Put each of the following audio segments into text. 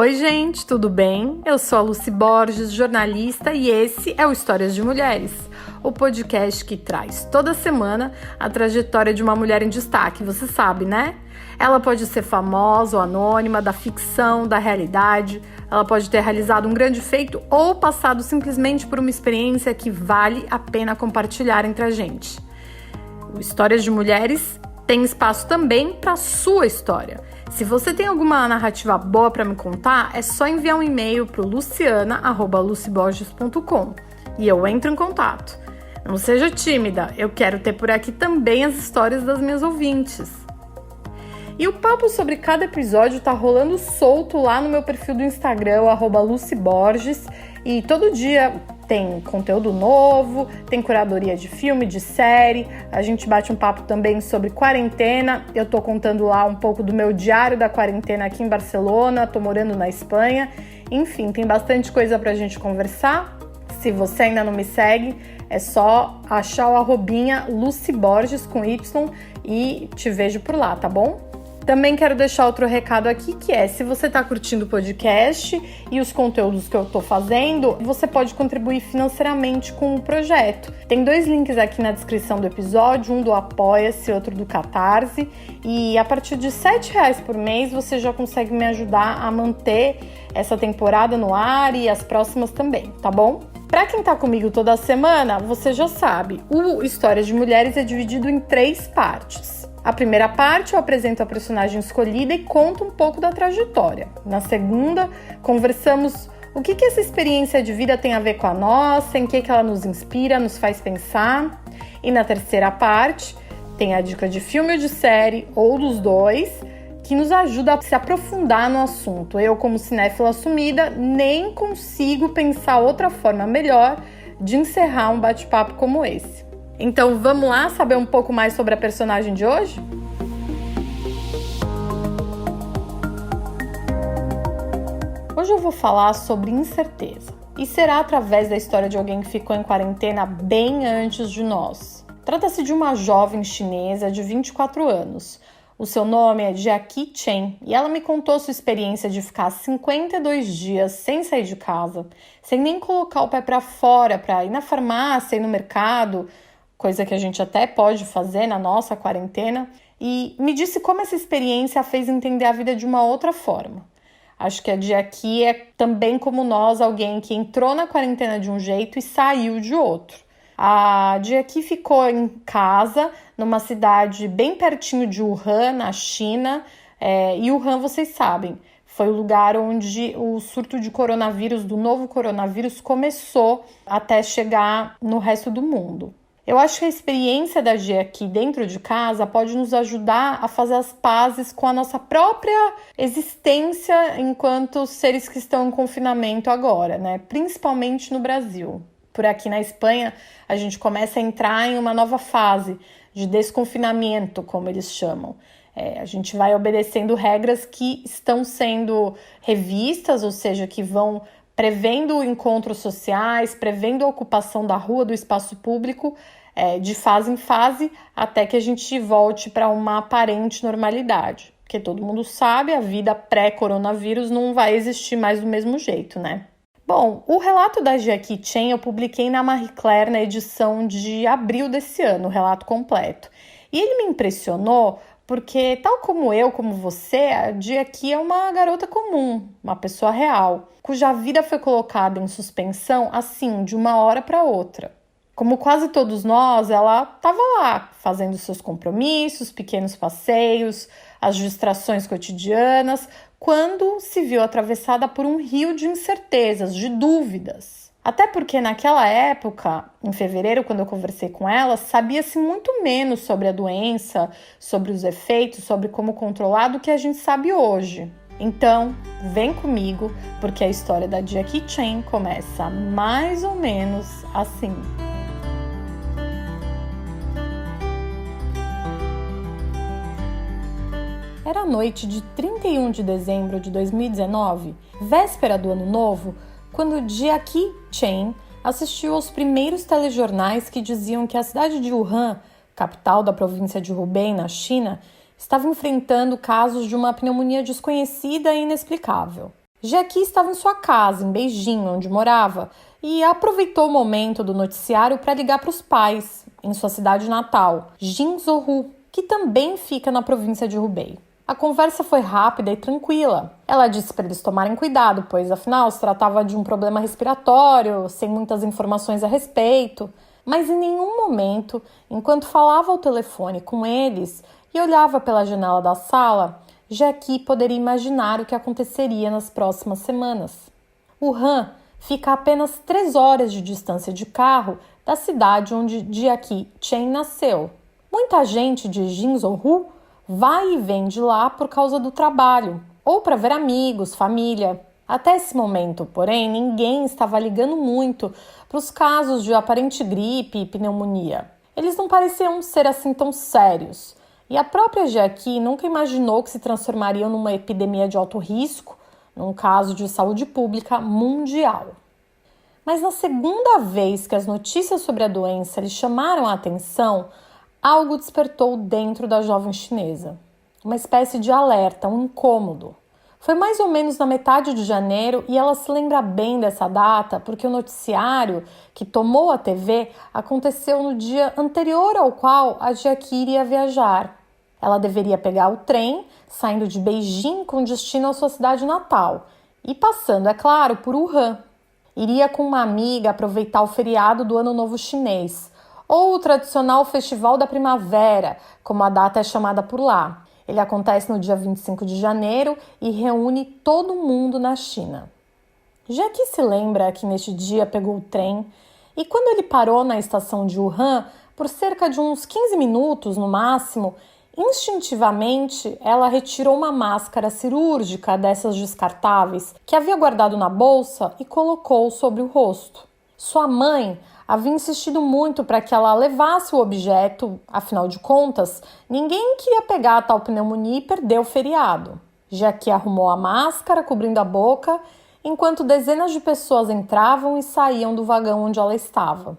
Oi, gente, tudo bem? Eu sou a Lucy Borges, jornalista, e esse é o Histórias de Mulheres, o podcast que traz toda semana a trajetória de uma mulher em destaque, você sabe, né? Ela pode ser famosa ou anônima, da ficção, da realidade, ela pode ter realizado um grande feito ou passado simplesmente por uma experiência que vale a pena compartilhar entre a gente. O Histórias de Mulheres tem espaço também para a sua história. Se você tem alguma narrativa boa para me contar, é só enviar um e-mail para o luciana@luciborges.com e eu entro em contato. Não seja tímida, eu quero ter por aqui também as histórias das minhas ouvintes. E o papo sobre cada episódio tá rolando solto lá no meu perfil do Instagram, @luciborges, e todo dia tem conteúdo novo, tem curadoria de filme, de série, a gente bate um papo também sobre quarentena, eu tô contando lá um pouco do meu diário da quarentena aqui em Barcelona, tô morando na Espanha, enfim, tem bastante coisa pra gente conversar. Se você ainda não me segue, é só achar o @luciborges com Y e te vejo por lá, tá bom? Também quero deixar outro recado aqui, que é, se você está curtindo o podcast e os conteúdos que eu estou fazendo, você pode contribuir financeiramente com o projeto. Tem 2 links aqui na descrição do episódio, um do Apoia-se e outro do Catarse, e a partir de R$7 por mês você já consegue me ajudar a manter essa temporada no ar e as próximas também, tá bom? Para quem tá comigo toda semana, você já sabe, o Histórias de Mulheres é dividido em 3 partes. A primeira parte eu apresento a personagem escolhida e conto um pouco da trajetória. Na segunda, conversamos o que essa experiência de vida tem a ver com a nossa, em que ela nos inspira, nos faz pensar. E na terceira parte, tem a dica de filme ou de série, ou dos dois, que nos ajuda a se aprofundar no assunto. Eu, como cinéfila assumida, nem consigo pensar outra forma melhor de encerrar um bate-papo como esse. Então vamos lá saber um pouco mais sobre a personagem de hoje? Hoje eu vou falar sobre incerteza. E será através da história de alguém que ficou em quarentena bem antes de nós. Trata-se de uma jovem chinesa de 24 anos. O seu nome é Jackie Chen e ela me contou sua experiência de ficar 52 dias sem sair de casa, sem nem colocar o pé para fora para ir na farmácia, ir no mercado, coisa que a gente até pode fazer na nossa quarentena, e me disse como essa experiência a fez entender a vida de uma outra forma. Acho que a Jackie é também como nós, alguém que entrou na quarentena de um jeito e saiu de outro. A Jackie ficou em casa, numa cidade bem pertinho de Wuhan, na China, e Wuhan, vocês sabem, foi o lugar onde o surto de coronavírus, do novo coronavírus, começou até chegar no resto do mundo. Eu acho que a experiência da Jackie dentro de casa pode nos ajudar a fazer as pazes com a nossa própria existência enquanto seres que estão em confinamento agora, né? Principalmente no Brasil. Por aqui na Espanha, a gente começa a entrar em uma nova fase de desconfinamento, como eles chamam. A gente vai obedecendo regras que estão sendo revistas, ou seja, que vão prevendo encontros sociais, prevendo a ocupação da rua, do espaço público, de fase em fase, até que a gente volte para uma aparente normalidade. Porque todo mundo sabe, a vida pré-coronavírus não vai existir mais do mesmo jeito, né? Bom, o relato da Jackie Chen eu publiquei na Marie Claire na edição de abril desse ano, o relato completo. E ele me impressionou porque, tal como eu, como você, a Jackie é uma garota comum, uma pessoa real, cuja vida foi colocada em suspensão assim, de uma hora para outra. Como quase todos nós, ela estava lá, fazendo seus compromissos, pequenos passeios, as distrações cotidianas, quando se viu atravessada por um rio de incertezas, de dúvidas. Até porque naquela época, em fevereiro, quando eu conversei com ela, sabia-se muito menos sobre a doença, sobre os efeitos, sobre como controlar do que a gente sabe hoje. Então, vem comigo, porque a história da Jackie Chen começa mais ou menos assim. Era a noite de 31 de dezembro de 2019, véspera do Ano Novo, quando Jackie Chen assistiu aos primeiros telejornais que diziam que a cidade de Wuhan, capital da província de Hubei, na China, estava enfrentando casos de uma pneumonia desconhecida e inexplicável. Jackie estava em sua casa, em Beijing, onde morava, e aproveitou o momento do noticiário para ligar para os pais, em sua cidade natal, Jinzhou, que também fica na província de Hubei. A conversa foi rápida e tranquila. Ela disse para eles tomarem cuidado, pois afinal se tratava de um problema respiratório, sem muitas informações a respeito. Mas em nenhum momento, enquanto falava ao telefone com eles e olhava pela janela da sala, Jackie poderia imaginar o que aconteceria nas próximas semanas. Wuhan fica a apenas 3 horas de distância de carro da cidade onde Jackie Chen nasceu. Muita gente de Jinzhou vai e vem de lá por causa do trabalho, ou para ver amigos, família. Até esse momento, porém, ninguém estava ligando muito para os casos de aparente gripe e pneumonia. Eles não pareciam ser assim tão sérios. E a própria Jackie nunca imaginou que se transformariam numa epidemia de alto risco, num caso de saúde pública mundial. Mas na segunda vez que as notícias sobre a doença lhe chamaram a atenção, algo despertou dentro da jovem chinesa. Uma espécie de alerta, um incômodo. Foi mais ou menos na metade de janeiro e ela se lembra bem dessa data porque o noticiário que tomou a TV aconteceu no dia anterior ao qual a Jackie iria viajar. Ela deveria pegar o trem, saindo de Beijing com destino à sua cidade natal e passando, é claro, por Wuhan. Iria com uma amiga aproveitar o feriado do Ano Novo Chinês, ou o tradicional Festival da Primavera, como a data é chamada por lá. Ele acontece no dia 25 de janeiro e reúne todo mundo na China. Jackie se lembra que neste dia pegou o trem e quando ele parou na estação de Wuhan, por cerca de uns 15 minutos no máximo, instintivamente ela retirou uma máscara cirúrgica dessas descartáveis que havia guardado na bolsa e colocou sobre o rosto. Sua mãe havia insistido muito para que ela levasse o objeto, afinal de contas, ninguém queria pegar a tal pneumonia e perder o feriado. Jackie arrumou a máscara, cobrindo a boca, enquanto dezenas de pessoas entravam e saíam do vagão onde ela estava.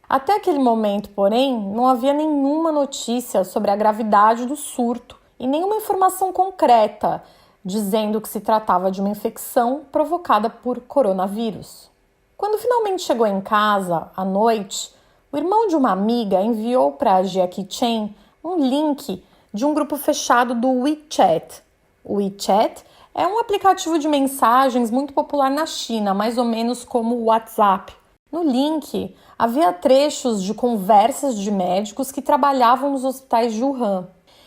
Até aquele momento, porém, não havia nenhuma notícia sobre a gravidade do surto e nenhuma informação concreta dizendo que se tratava de uma infecção provocada por coronavírus. Quando finalmente chegou em casa, à noite, o irmão de uma amiga enviou para Jackie Chen um link de um grupo fechado do WeChat. O WeChat é um aplicativo de mensagens muito popular na China, mais ou menos como o WhatsApp. No link, havia trechos de conversas de médicos que trabalhavam nos hospitais de Wuhan.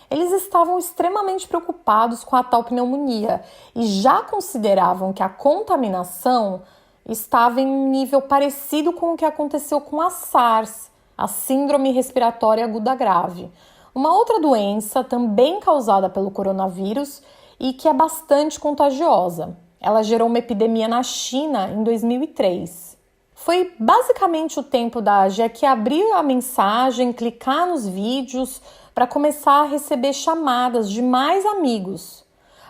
Eles estavam extremamente preocupados com a tal pneumonia e já consideravam que a contaminação estava em um nível parecido com o que aconteceu com a SARS, a Síndrome Respiratória Aguda Grave, uma outra doença também causada pelo coronavírus e que é bastante contagiosa. Ela gerou uma epidemia na China em 2003. Foi basicamente o tempo da Jackie abrir a mensagem, clicar nos vídeos para começar a receber chamadas de mais amigos.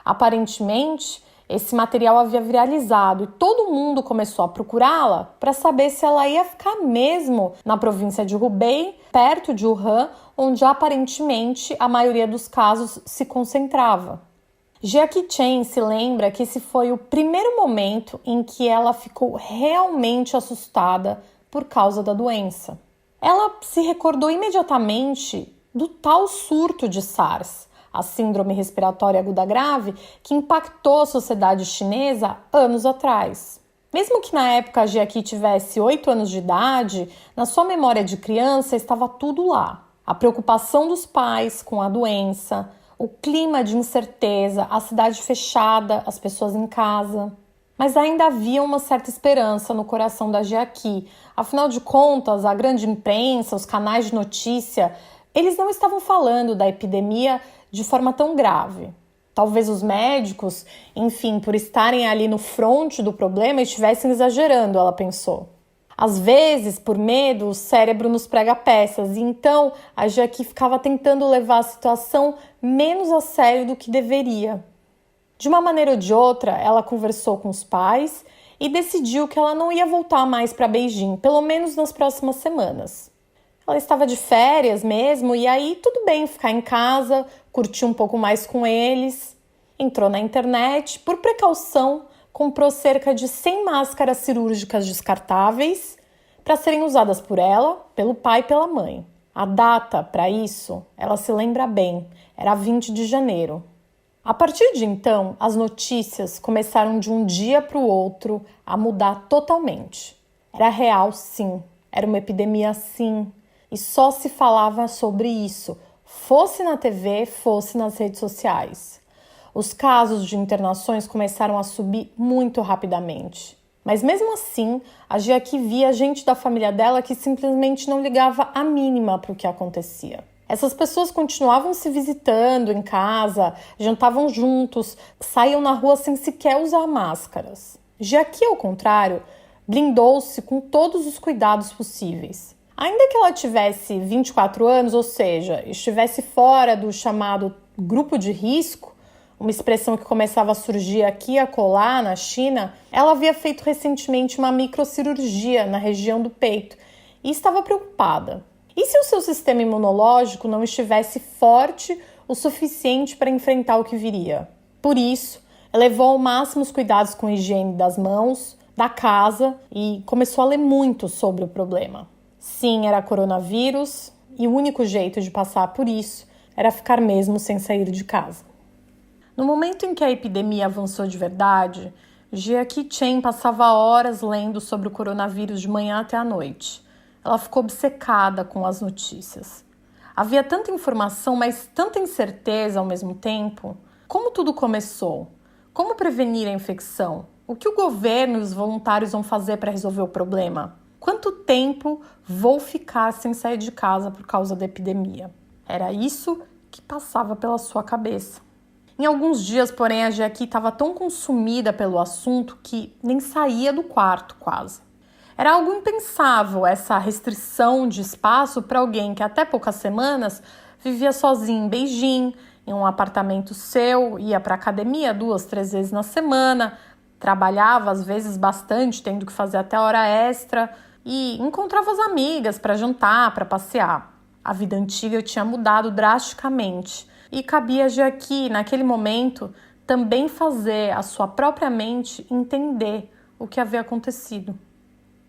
Aparentemente, esse material havia viralizado e todo mundo começou a procurá-la para saber se ela ia ficar mesmo na província de Hubei, perto de Wuhan, onde aparentemente a maioria dos casos se concentrava. Jackie Chen se lembra que esse foi o primeiro momento em que ela ficou realmente assustada por causa da doença. Ela se recordou imediatamente do tal surto de SARS, a Síndrome Respiratória Aguda Grave, que impactou a sociedade chinesa anos atrás. Mesmo que na época a Jackie tivesse 8 anos de idade, na sua memória de criança estava tudo lá. A preocupação dos pais com a doença, o clima de incerteza, a cidade fechada, as pessoas em casa. Mas ainda havia uma certa esperança no coração da Jackie. Afinal de contas, a grande imprensa, os canais de notícia, eles não estavam falando da epidemia de forma tão grave. Talvez os médicos, enfim, por estarem ali no fronte do problema, estivessem exagerando, ela pensou. Às vezes, por medo, o cérebro nos prega peças e então a Jackie ficava tentando levar a situação menos a sério do que deveria. De uma maneira ou de outra, ela conversou com os pais e decidiu que ela não ia voltar mais para Beijing, pelo menos nas próximas semanas. Ela estava de férias mesmo e aí tudo bem ficar em casa, curtir um pouco mais com eles. Entrou na internet, por precaução, comprou cerca de 100 máscaras cirúrgicas descartáveis para serem usadas por ela, pelo pai e pela mãe. A data para isso, ela se lembra bem, era 20 de janeiro. A partir de então, as notícias começaram de um dia para o outro a mudar totalmente. Era real, sim. Era uma epidemia, sim. E só se falava sobre isso, fosse na TV, fosse nas redes sociais. Os casos de internações começaram a subir muito rapidamente. Mas mesmo assim, a Giaki via gente da família dela que simplesmente não ligava a mínima para o que acontecia. Essas pessoas continuavam se visitando em casa, jantavam juntos, saíam na rua sem sequer usar máscaras. Giaki, ao contrário, blindou-se com todos os cuidados possíveis. Ainda que ela tivesse 24 anos, ou seja, estivesse fora do chamado grupo de risco, uma expressão que começava a surgir aqui e acolá na China, ela havia feito recentemente uma microcirurgia na região do peito e estava preocupada. E se o seu sistema imunológico não estivesse forte o suficiente para enfrentar o que viria? Por isso, elevou ao máximo os cuidados com a higiene das mãos, da casa e começou a ler muito sobre o problema. Sim, era coronavírus e o único jeito de passar por isso era ficar mesmo sem sair de casa. No momento em que a epidemia avançou de verdade, Giaki Chen passava horas lendo sobre o coronavírus de manhã até à noite. Ela ficou obcecada com as notícias. Havia tanta informação, mas tanta incerteza ao mesmo tempo. Como tudo começou? Como prevenir a infecção? O que o governo e os voluntários vão fazer para resolver o problema? Quanto tempo vou ficar sem sair de casa por causa da epidemia? Era isso que passava pela sua cabeça. Em alguns dias, porém, a Giaki estava tão consumida pelo assunto que nem saía do quarto quase. Era algo impensável essa restrição de espaço para alguém que até poucas semanas vivia sozinho em Beijing, em um apartamento seu, ia para a academia 2, 3 vezes na semana, trabalhava às vezes bastante, tendo que fazer até hora extra e encontrava as amigas para jantar, para passear. A vida antiga tinha mudado drasticamente. E cabia a Giaki, naquele momento, também fazer a sua própria mente entender o que havia acontecido.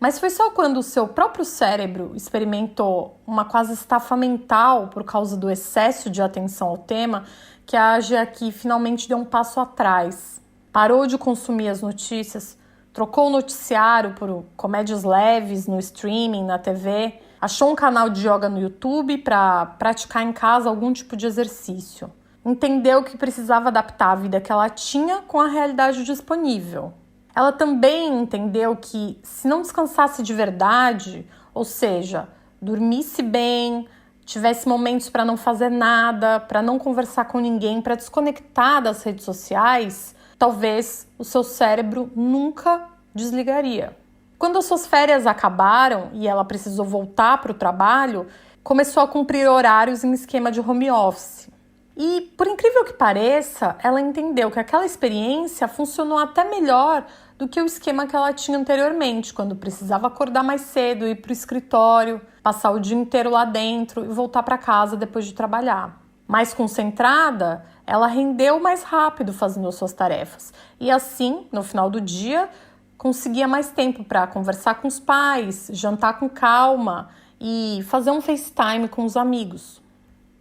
Mas foi só quando o seu próprio cérebro experimentou uma quase estafa mental por causa do excesso de atenção ao tema que a Giaki finalmente deu um passo atrás. Parou de consumir as notícias, trocou o noticiário por comédias leves no streaming, na TV, achou um canal de yoga no YouTube para praticar em casa algum tipo de exercício. Entendeu que precisava adaptar a vida que ela tinha com a realidade disponível. Ela também entendeu que se não descansasse de verdade, ou seja, dormisse bem, tivesse momentos para não fazer nada, para não conversar com ninguém, para desconectar das redes sociais, talvez o seu cérebro nunca desligaria. Quando as suas férias acabaram e ela precisou voltar para o trabalho, começou a cumprir horários em esquema de home office. E, por incrível que pareça, ela entendeu que aquela experiência funcionou até melhor do que o esquema que ela tinha anteriormente, quando precisava acordar mais cedo, ir para o escritório, passar o dia inteiro lá dentro e voltar para casa depois de trabalhar. Mais concentrada, ela rendeu mais rápido fazendo as suas tarefas. E assim, no final do dia, conseguia mais tempo para conversar com os pais, jantar com calma e fazer um FaceTime com os amigos.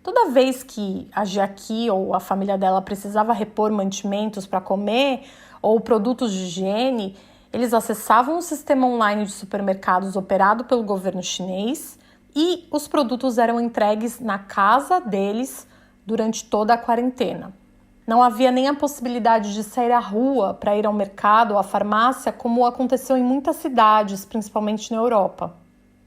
Toda vez que a Giaki ou a família dela precisava repor mantimentos para comer ou produtos de higiene, eles acessavam o sistema online de supermercados operado pelo governo chinês e os produtos eram entregues na casa deles durante toda a quarentena. Não havia nem a possibilidade de sair à rua para ir ao mercado ou à farmácia, como aconteceu em muitas cidades, principalmente na Europa.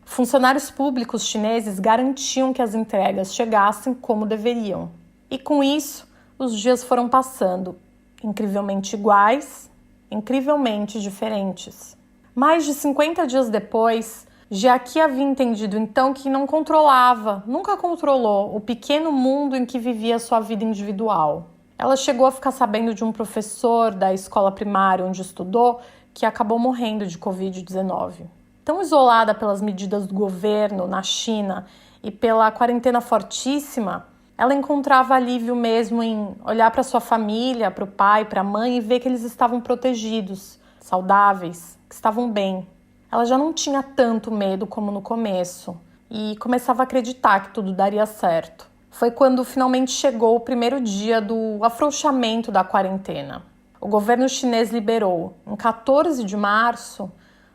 Funcionários públicos chineses garantiam que as entregas chegassem como deveriam. E com isso, os dias foram passando, incrivelmente iguais, incrivelmente diferentes. Mais de 50 dias depois, Giaki havia entendido então que não controlava, nunca controlou o pequeno mundo em que vivia sua vida individual. Ela chegou a ficar sabendo de um professor da escola primária onde estudou que acabou morrendo de Covid-19. Tão isolada pelas medidas do governo na China e pela quarentena fortíssima, Ela encontrava alívio mesmo em olhar para sua família, para o pai, para a mãe e ver que eles estavam protegidos, saudáveis, que estavam bem. Ela já não tinha tanto medo como no começo e começava a acreditar que tudo daria certo. Foi quando finalmente chegou o primeiro dia do afrouxamento da quarentena. O governo chinês liberou, em 14 de março,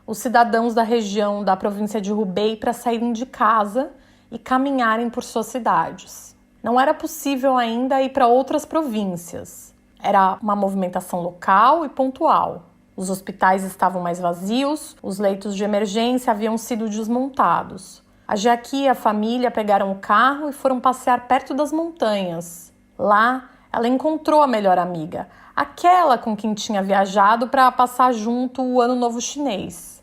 os cidadãos da região da província de Hubei para saírem de casa e caminharem por suas cidades. Não era possível ainda ir para outras províncias. Era uma movimentação local e pontual. Os hospitais estavam mais vazios, os leitos de emergência haviam sido desmontados. A Jiaqi e a família pegaram o carro e foram passear perto das montanhas. Lá, ela encontrou a melhor amiga, aquela com quem tinha viajado para passar junto o Ano Novo Chinês.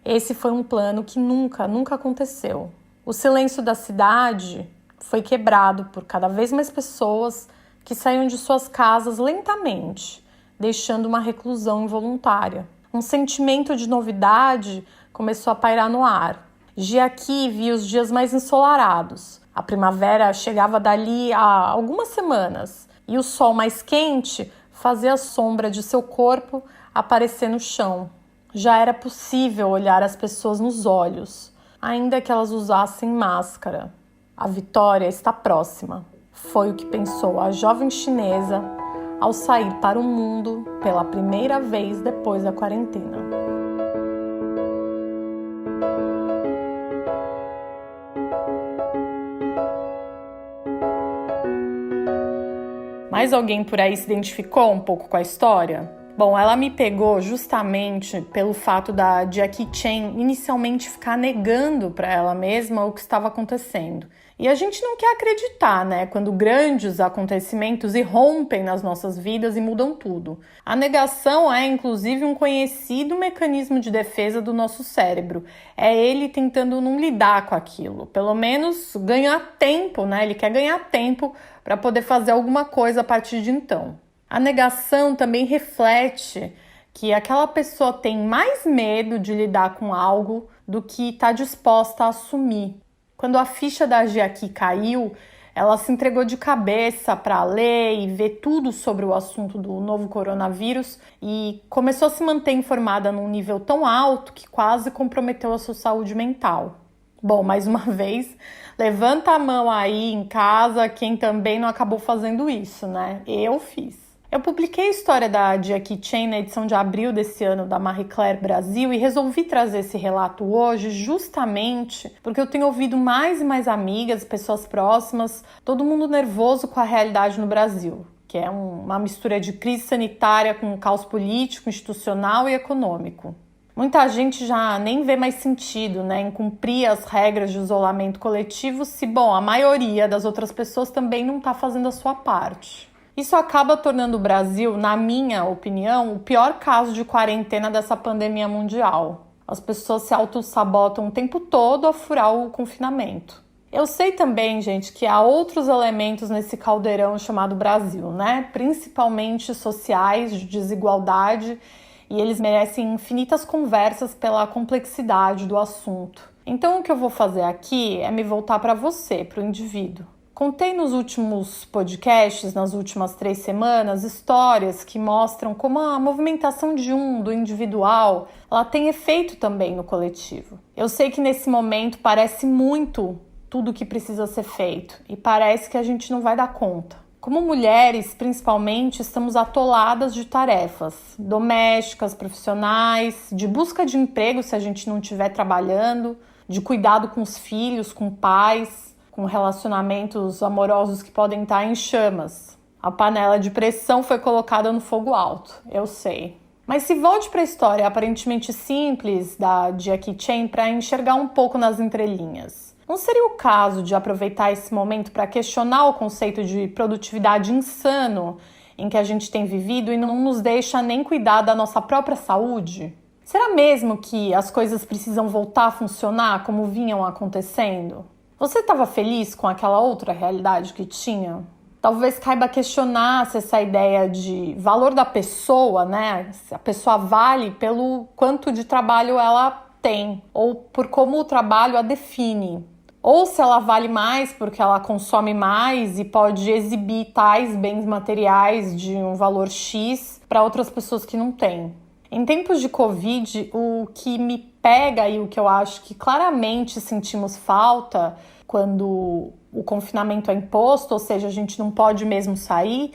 Esse foi um plano que nunca aconteceu. O silêncio da cidade foi quebrado por cada vez mais pessoas que saíam de suas casas lentamente, deixando uma reclusão involuntária. Um sentimento de novidade começou a pairar no ar. Jiaqi via os dias mais ensolarados. A primavera chegava dali a algumas semanas e o sol mais quente fazia a sombra de seu corpo aparecer no chão. Já era possível olhar as pessoas nos olhos, ainda que elas usassem máscara. A vitória está próxima. Foi o que pensou a jovem chinesa ao sair para o mundo pela primeira vez depois da quarentena. Mais alguém por aí se identificou um pouco com a história? Bom, ela me pegou justamente pelo fato da Jackie Chan inicialmente ficar negando para ela mesma o que estava acontecendo. E a gente não quer acreditar, né? Quando grandes acontecimentos irrompem nas nossas vidas e mudam tudo. A negação é, inclusive, um conhecido mecanismo de defesa do nosso cérebro. É ele tentando não lidar com aquilo. Pelo menos ganhar tempo, né? Ele quer ganhar tempo para poder fazer alguma coisa a partir de então. A negação também reflete que aquela pessoa tem mais medo de lidar com algo do que está disposta a assumir. Quando a ficha da Jiaqi caiu, ela se entregou de cabeça para ler e ver tudo sobre o assunto do novo coronavírus e começou a se manter informada num nível tão alto que quase comprometeu a sua saúde mental. Bom, mais uma vez, levanta a mão aí em casa quem também não acabou fazendo isso, né? Eu fiz. Eu publiquei a história da Jackie Chan na edição de abril desse ano da Marie Claire Brasil e resolvi trazer esse relato hoje justamente porque eu tenho ouvido mais e mais amigas, pessoas próximas, todo mundo nervoso com a realidade no Brasil, que é uma mistura de crise sanitária com caos político, institucional e econômico. Muita gente já nem vê mais sentido, né, em cumprir as regras de isolamento coletivo se, bom, a maioria das outras pessoas também não está fazendo a sua parte. Isso acaba tornando o Brasil, na minha opinião, o pior caso de quarentena dessa pandemia mundial. As pessoas se auto-sabotam o tempo todo a furar o confinamento. Eu sei também, gente, que há outros elementos nesse caldeirão chamado Brasil, né? Principalmente sociais, de desigualdade, e eles merecem infinitas conversas pela complexidade do assunto. Então, o que eu vou fazer aqui é me voltar para você, para o indivíduo. Contei nos últimos podcasts, nas últimas 3 semanas, histórias que mostram como a movimentação do individual, ela tem efeito também no coletivo. Eu sei que nesse momento parece muito tudo o que precisa ser feito e parece que a gente não vai dar conta. Como mulheres, principalmente, estamos atoladas de tarefas domésticas, profissionais, de busca de emprego se a gente não estiver trabalhando, de cuidado com os filhos, com pais, com relacionamentos amorosos que podem estar em chamas. A panela de pressão foi colocada no fogo alto, eu sei. Mas se volte para a história aparentemente simples da Jackie Chan para enxergar um pouco nas entrelinhas. Não seria o caso de aproveitar esse momento para questionar o conceito de produtividade insano em que a gente tem vivido e não nos deixa nem cuidar da nossa própria saúde? Será mesmo que as coisas precisam voltar a funcionar como vinham acontecendo? Você estava feliz com aquela outra realidade que tinha? Talvez caiba questionar se essa ideia de valor da pessoa, né? Se a pessoa vale pelo quanto de trabalho ela tem ou por como o trabalho a define. ou se ela vale mais porque ela consome mais e pode exibir tais bens materiais de um valor X para outras pessoas que não têm. Em tempos de Covid, o que me pega e o que eu acho que claramente sentimos falta quando o confinamento é imposto, ou seja, a gente não pode mesmo sair,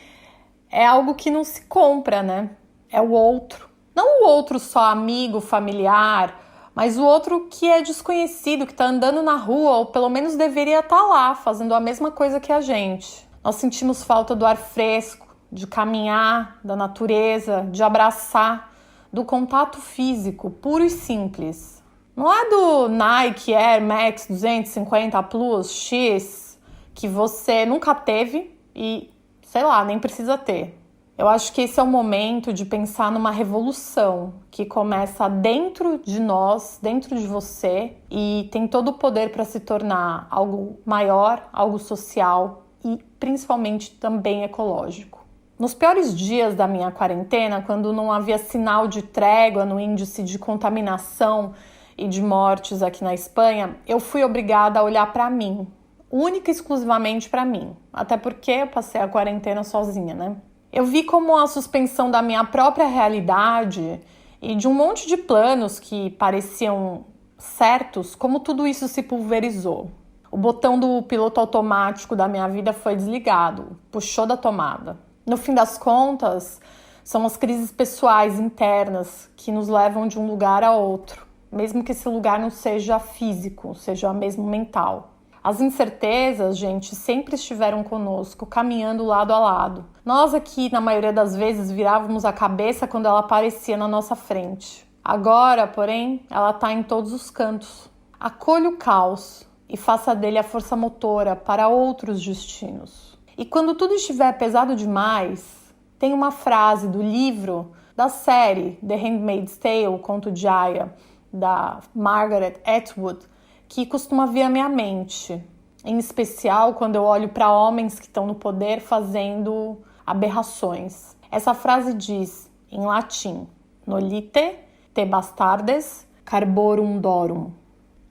é algo que não se compra, né? É o outro. Não o outro só amigo, familiar, mas o outro que é desconhecido, que está andando na rua, ou pelo menos deveria estar lá, fazendo a mesma coisa que a gente. Nós sentimos falta do ar fresco, de caminhar, da natureza, de abraçar, do contato físico, puro e simples. Não é do Nike Air Max 250 Plus X, que você nunca teve e, sei lá, nem precisa ter. Eu acho que esse é o momento de pensar numa revolução que começa dentro de nós, dentro de você, e tem todo o poder para se tornar algo maior, algo social e principalmente também ecológico. Nos piores dias da minha quarentena, quando não havia sinal de trégua no índice de contaminação e de mortes aqui na Espanha, eu fui obrigada a olhar para mim, única e exclusivamente para mim, até porque eu passei a quarentena sozinha, né? Eu vi como a suspensão da minha própria realidade e de um monte de planos que pareciam certos, como tudo isso se pulverizou. O botão do piloto automático da minha vida foi desligado, puxou da tomada. No fim das contas, são as crises pessoais internas que nos levam de um lugar a outro, mesmo que esse lugar não seja físico, seja mesmo mental. As incertezas, gente, sempre estiveram conosco, caminhando lado a lado. Nós aqui, na maioria das vezes, virávamos a cabeça quando ela aparecia na nossa frente. Agora, porém, ela está em todos os cantos. Acolha o caos e faça dele a força motora para outros destinos. E quando tudo estiver pesado demais, tem uma frase do livro, da série The Handmaid's Tale, o Conto de Aia, da Margaret Atwood, que costuma vir à minha mente, em especial quando eu olho para homens que estão no poder fazendo aberrações. Essa frase diz, em latim, nolite te bastardes carborum dorum.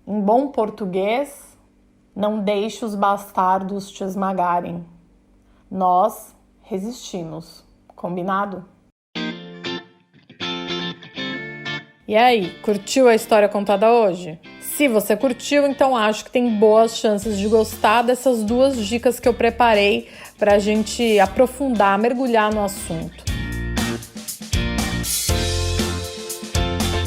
Em bom português, não deixe os bastardos te esmagarem. Nós resistimos. Combinado? E aí, curtiu a história contada hoje? Se você curtiu, então acho que tem boas chances de gostar dessas duas dicas que eu preparei para a gente aprofundar, mergulhar no assunto.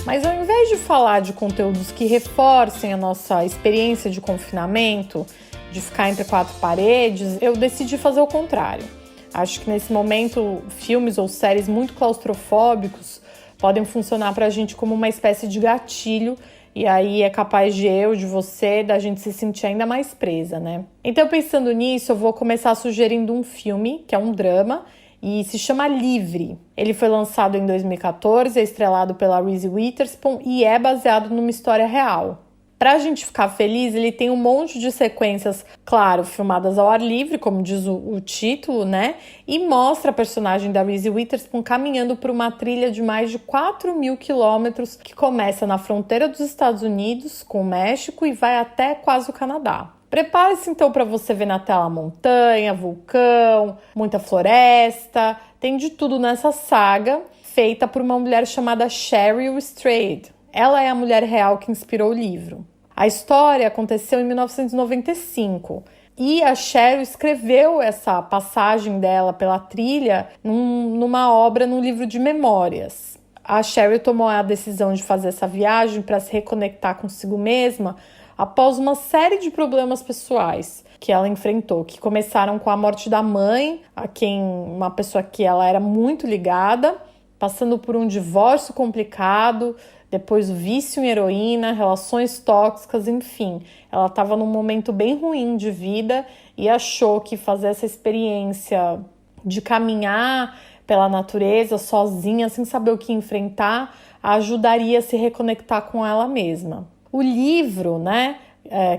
Mas ao invés de falar de conteúdos que reforcem a nossa experiência de confinamento, de ficar entre quatro paredes, eu decidi fazer o contrário. Acho que nesse momento, filmes ou séries muito claustrofóbicos podem funcionar para a gente como uma espécie de gatilho, e aí é capaz de você, da gente se sentir ainda mais presa, né? Então, pensando nisso, eu vou começar sugerindo um filme, que é um drama, e se chama Livre. Ele foi lançado em 2014, é estrelado pela Reese Witherspoon e é baseado numa história real. Pra gente ficar feliz, ele tem um monte de sequências, claro, filmadas ao ar livre, como diz o título, né? E mostra a personagem da Reese Witherspoon caminhando por uma trilha de mais de 4.000 quilômetros que começa na fronteira dos Estados Unidos com o México e vai até quase o Canadá. Prepare-se então para você ver na tela montanha, vulcão, muita floresta, tem de tudo nessa saga, feita por uma mulher chamada Cheryl Strayed. Ela é a mulher real que inspirou o livro. A história aconteceu em 1995 e a Cheryl escreveu essa passagem dela pela trilha numa obra, num livro de memórias. A Cheryl tomou a decisão de fazer essa viagem para se reconectar consigo mesma após uma série de problemas pessoais que ela enfrentou, que começaram com a morte da mãe, uma pessoa que ela era muito ligada, passando por um divórcio complicado, depois vício em heroína, relações tóxicas, enfim. Ela estava num momento bem ruim de vida e achou que fazer essa experiência de caminhar pela natureza sozinha, sem saber o que enfrentar, a ajudaria a se reconectar com ela mesma. O livro, né,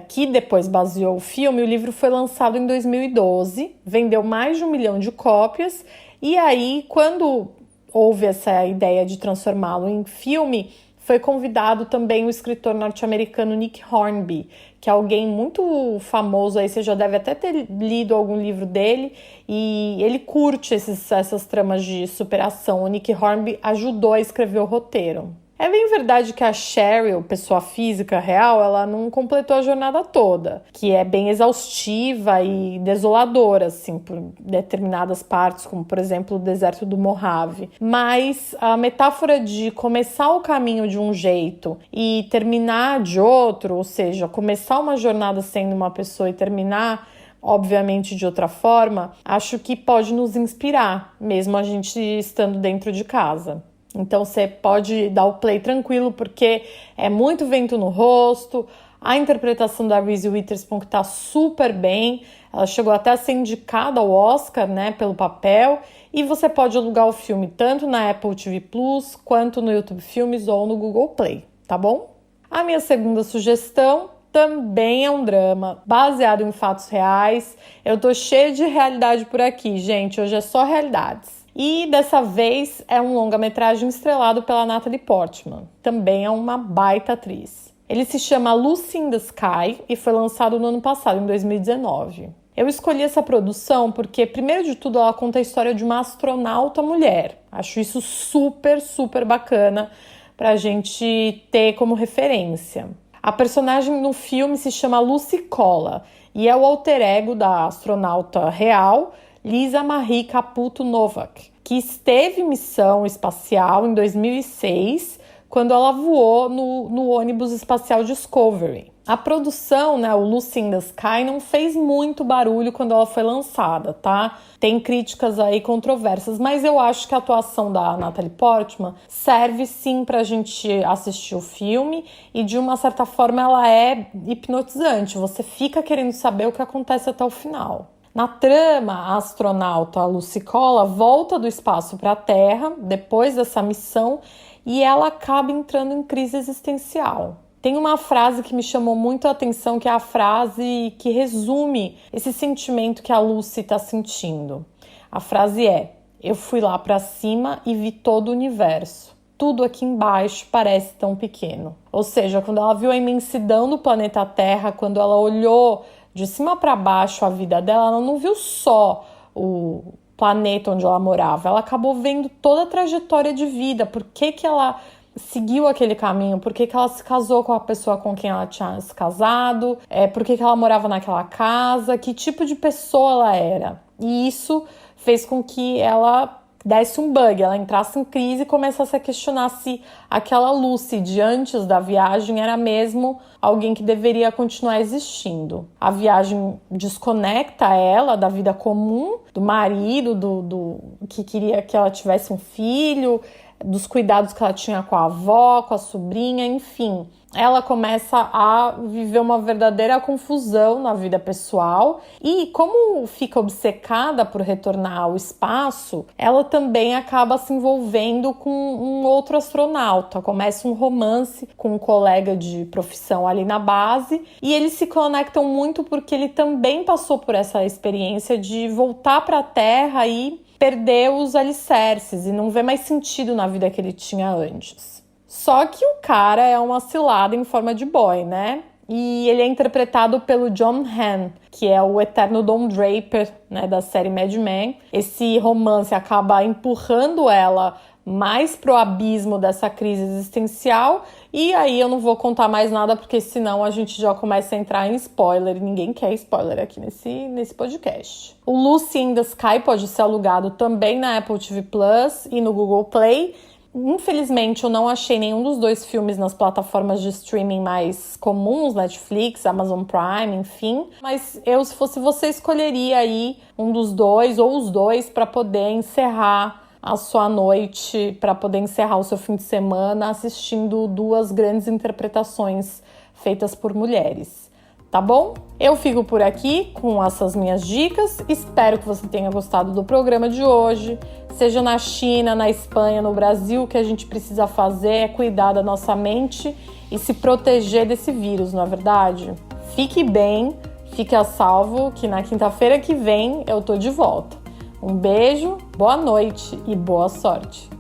que depois baseou o filme, o livro foi lançado em 2012, vendeu mais de 1 milhão de cópias, e aí, quando houve essa ideia de transformá-lo em filme, foi convidado também o escritor norte-americano Nick Hornby, que é alguém muito famoso aí, você já deve até ter lido algum livro dele, e ele curte essas tramas de superação. O Nick Hornby ajudou a escrever o roteiro. É bem verdade que a Cheryl, pessoa física real, ela não completou a jornada toda, que é bem exaustiva e desoladora, assim, por determinadas partes, como, por exemplo, o deserto do Mojave. Mas a metáfora de começar o caminho de um jeito e terminar de outro, ou seja, começar uma jornada sendo uma pessoa e terminar, obviamente, de outra forma, acho que pode nos inspirar, mesmo a gente estando dentro de casa. Então você pode dar o play tranquilo, porque é muito vento no rosto. A interpretação da Reese Witherspoon que tá super bem, ela chegou até a ser indicada ao Oscar, né, pelo papel, e você pode alugar o filme tanto na Apple TV Plus, quanto no YouTube Filmes ou no Google Play, tá bom? A minha segunda sugestão também é um drama, baseado em fatos reais. Eu tô cheia de realidade por aqui, gente, hoje é só realidades. E dessa vez é um longa-metragem estrelado pela Natalie Portman, também é uma baita atriz. Ele se chama Lucy in the Sky e foi lançado no ano passado, em 2019. Eu escolhi essa produção porque, primeiro de tudo, ela conta a história de uma astronauta mulher. Acho isso super, super bacana pra gente ter como referência. A personagem no filme se chama Lucy Cola e é o alter ego da astronauta real, Lisa Marie Caputo Novak, que esteve em missão espacial em 2006, quando ela voou no ônibus espacial Discovery. A produção, né, o Lucy in the Sky, não fez muito barulho quando ela foi lançada, tá? Tem críticas aí controversas, mas eu acho que a atuação da Natalie Portman serve sim pra gente assistir o filme e de uma certa forma ela é hipnotizante, você fica querendo saber o que acontece até o final. Na trama, a astronauta Lucy Cola volta do espaço para a Terra depois dessa missão e ela acaba entrando em crise existencial. Tem uma frase que me chamou muito a atenção, que é a frase que resume esse sentimento que a Lucy está sentindo. A frase é: eu fui lá para cima e vi todo o universo. Tudo aqui embaixo parece tão pequeno. Ou seja, quando ela viu a imensidão do planeta Terra, quando ela olhou de cima para baixo a vida dela, ela não viu só o planeta onde ela morava, ela acabou vendo toda a trajetória de vida, por que ela seguiu aquele caminho, por que ela se casou com a pessoa com quem ela tinha se casado, por que ela morava naquela casa, que tipo de pessoa ela era. E isso fez com que ela desse um bug, ela entrasse em crise e começasse a questionar se aquela Lucy de antes da viagem era mesmo alguém que deveria continuar existindo. A viagem desconecta ela da vida comum, do marido, do que queria que ela tivesse um filho, dos cuidados que ela tinha com a avó, com a sobrinha, enfim. Ela começa a viver uma verdadeira confusão na vida pessoal e, como fica obcecada por retornar ao espaço, ela também acaba se envolvendo com um outro astronauta. Começa um romance com um colega de profissão ali na base e eles se conectam muito porque ele também passou por essa experiência de voltar para a Terra e perder os alicerces e não vê mais sentido na vida que ele tinha antes. Só que o cara é uma cilada em forma de boy, né? E ele é interpretado pelo Jon Hamm, que é o eterno Don Draper, né, da série Mad Men. Esse romance acaba empurrando ela mais pro abismo dessa crise existencial. E aí eu não vou contar mais nada, porque senão a gente já começa a entrar em spoiler. E ninguém quer spoiler aqui nesse podcast. O Lucy in the Sky pode ser alugado também na Apple TV Plus e no Google Play. Infelizmente, eu não achei nenhum dos dois filmes nas plataformas de streaming mais comuns, Netflix, Amazon Prime, enfim. Mas eu, se fosse você, escolheria aí um dos dois ou os dois para poder encerrar a sua noite, para poder encerrar o seu fim de semana assistindo duas grandes interpretações feitas por mulheres. Tá bom? Eu fico por aqui com essas minhas dicas. Espero que você tenha gostado do programa de hoje. Seja na China, na Espanha, no Brasil, o que a gente precisa fazer é cuidar da nossa mente e se proteger desse vírus, não é verdade? Fique bem, fique a salvo, que na quinta-feira que vem eu tô de volta. Um beijo, boa noite e boa sorte!